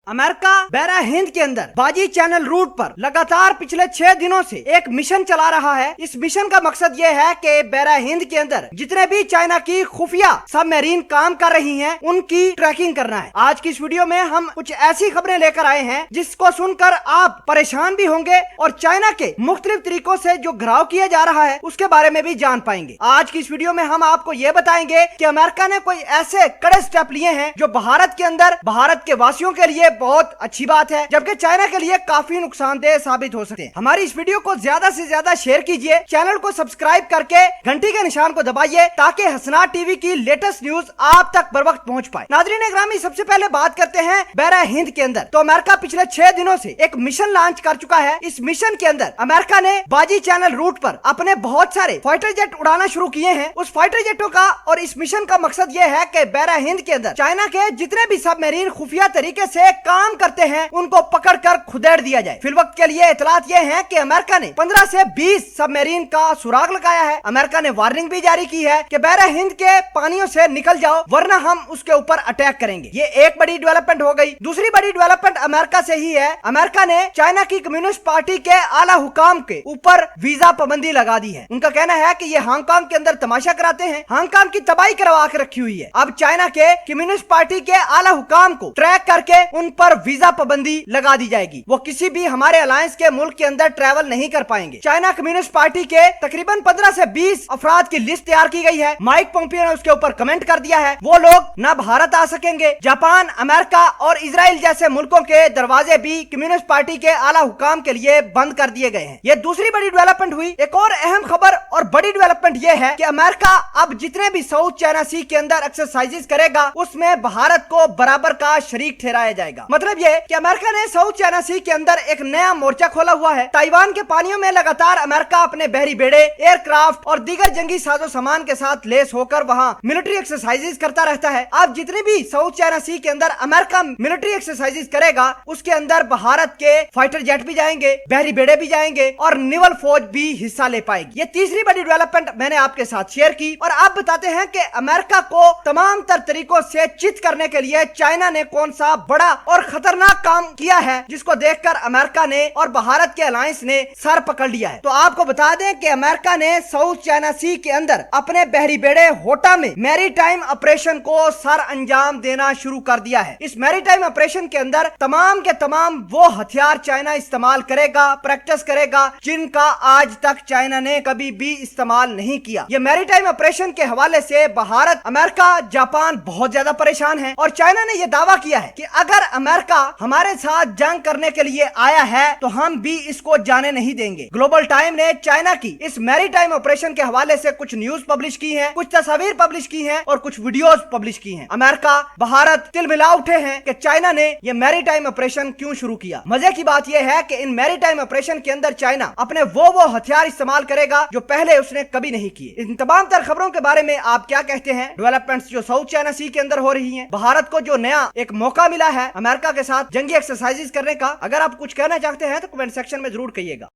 America बहरा हिंद के अंदर बाजी चैनल रूट पर लगातार पिछले 6 दिनों से एक मिशन चला रहा है। इस मिशन का मकसद ये है कि बहरा हिंद के अंदर जितने भी चाइना की खुफिया सबमरीन काम कर रही हैं, उनकी ट्रैकिंग करना है। आज की इस वीडियो में हम कुछ ऐसी खबरें लेकर आए हैं जिसको सुनकर आप परेशान भी होंगे और चाइना के मुख्तलिफ तरीकों से जो घिराव किया जा रहा है उसके बारे में भी जान पाएंगे। आज की इस वीडियो में हम आपको ये बताएंगे कि अमेरिका ने कोई ऐसे कड़े स्टेप लिए हैं जो भारत के अंदर भारत के वासियों के लिए बहुत अच्छी बात है, जबकि चाइना के लिए काफी नुकसानदेह साबित हो सकते हैं। हमारी इस वीडियो को ज्यादा से ज्यादा शेयर कीजिए, चैनल को सब्सक्राइब करके घंटी के निशान को दबाइए ताकि हसनात टीवी की लेटेस्ट न्यूज आप तक बर वक्त पहुंच पाए। नाज़रीन ग्रामी, सबसे पहले बात करते हैं बहरा हिंद के अंदर। तो अमेरिका पिछले 6 दिनों से एक मिशन लॉन्च कर चुका है। इस मिशन के अंदर अमेरिका ने बाजी चैनल रूट पर अपने बहुत सारे फाइटर जेट उड़ाना शुरू किए हैं। उस फाइटर जेटों का और इस मिशन का मकसद ये है कि बहरा हिंद के अंदर चाइना के जितने भी सबमरीन खुफिया तरीके से काम करते हैं उनको पकड़कर खुदेड़ दिया जाए। फिलवक्त के लिए इतलात ये है कि अमेरिका ने 15 से 20 सबमरीन का सुराग लगाया है। अमेरिका ने वार्निंग भी जारी की है कि बहरा हिंद के पानियों से निकल जाओ वरना हम उसके ऊपर अटैक करेंगे। ये एक बड़ी डेवलपमेंट हो गई। दूसरी बड़ी डेवलपमेंट अमेरिका से ही है। अमेरिका ने चाइना की कम्युनिस्ट पार्टी के आला हुकाम के ऊपर वीजा पाबंदी लगा दी है। उनका कहना है कि ये हांगकांग के अंदर तमाशा कराते हैं, हांगकांग की तबाही करवा के रखी हुई है। अब चाइना के कम्युनिस्ट पार्टी के आला हुकाम को ट्रैक करके उन पर वीजा पाबंदी लगा दी जाएगी। वो किसी भी हमारे अलायंस के मुल्क के अंदर ट्रैवल नहीं कर पाएंगे। चाइना कम्युनिस्ट पार्टी के तकरीबन 15 से 20 अफराद की लिस्ट तैयार की गई है। माइक पोम्पियो ने उसके ऊपर कमेंट कर दिया है वो लोग न भारत आ सकेंगे। जापान, अमेरिका और इजराइल जैसे मुल्कों के दरवाजे भी कम्युनिस्ट पार्टी के आला हुकाम के लिए बंद कर दिए गए हैं। ये दूसरी बड़ी डेवलपमेंट हुई। एक और अहम खबर और बड़ी डेवलपमेंट ये है कि अमेरिका अब जितने भी साउथ चाइना सी के अंदर एक्सरसाइजेस करेगा उसमें भारत को बराबर का शरीक ठहराया जाएगा। मतलब ये कि अमेरिका ने साउथ चाइना सी के अंदर एक नया मोर्चा खोला हुआ है। ताइवान के पानियों में लगातार अमेरिका अपने बहरी बेड़े, एयरक्राफ्ट और दीगर जंगी साजो सामान के साथ लेस होकर वहां मिलिट्री एक्सरसाइजेस करता रहता है। अब जितने भी साउथ चाइना सी के अंदर अमेरिका मिलिट्री एक्सरसाइजेस करेगा उसके अंदर भारत के फाइटर जेट भी जाएंगे, बहरी बेड़े भी जाएंगे और नेवल फौज भी हिस्सा ले पाएगी। ये तीसरी बड़ी डेवलपमेंट मैंने आपके साथ शेयर की। और आप बताते हैं कि अमेरिका को तमाम तरीकों से चित करने के लिए चाइना ने कौन सा बड़ा और खतरनाक काम किया है जिसको देखकर अमेरिका ने और भारत के अलायंस ने सर पकड़ लिया है। तो आपको बता दें कि अमेरिका ने साउथ चाइना सी के अंदर अपने बहरी बेड़े होटा में मैरीटाइम ऑपरेशन को सर अंजाम देना शुरू कर दिया है। इस मैरीटाइम ऑपरेशन के अंदर तमाम के तमाम वो हथियार चाइना इस्तेमाल करेगा, प्रैक्टिस करेगा जिनका आज तक चाइना ने कभी भी इस्तेमाल नहीं किया। ये मैरीटाइम ऑपरेशन के हवाले से भारत, अमेरिका, जापान बहुत ज्यादा परेशान है और चाइना ने यह दावा किया है कि अगर अमेरिका हमारे साथ जंग करने के लिए आया है तो हम भी इसको जाने नहीं देंगे। ग्लोबल टाइम ने चाइना की इस मैरीटाइम ऑपरेशन के हवाले से कुछ न्यूज पब्लिश की है, कुछ तस्वीर पब्लिश की है और कुछ वीडियोस पब्लिश की है। अमेरिका, भारत तिल मिला उठे हैं कि चाइना ने यह मैरीटाइम ऑपरेशन क्यों शुरू किया। मजे की बात यह है कि इन मैरीटाइम ऑपरेशन के अंदर चाइना अपने वो हथियार इस्तेमाल करेगा जो पहले उसने कभी नहीं किए। इन तमाम तर खबरों के बारे में आप क्या कहते हैं? डेवलपमेंट्स जो साउथ चाइना सी के अंदर हो रही हैं, भारत को जो नया एक मौका मिला है अमेरिका के साथ जंगी एक्सरसाइजेस करने का, अगर आप कुछ कहना चाहते हैं तो कमेंट सेक्शन में जरूर कहिएगा।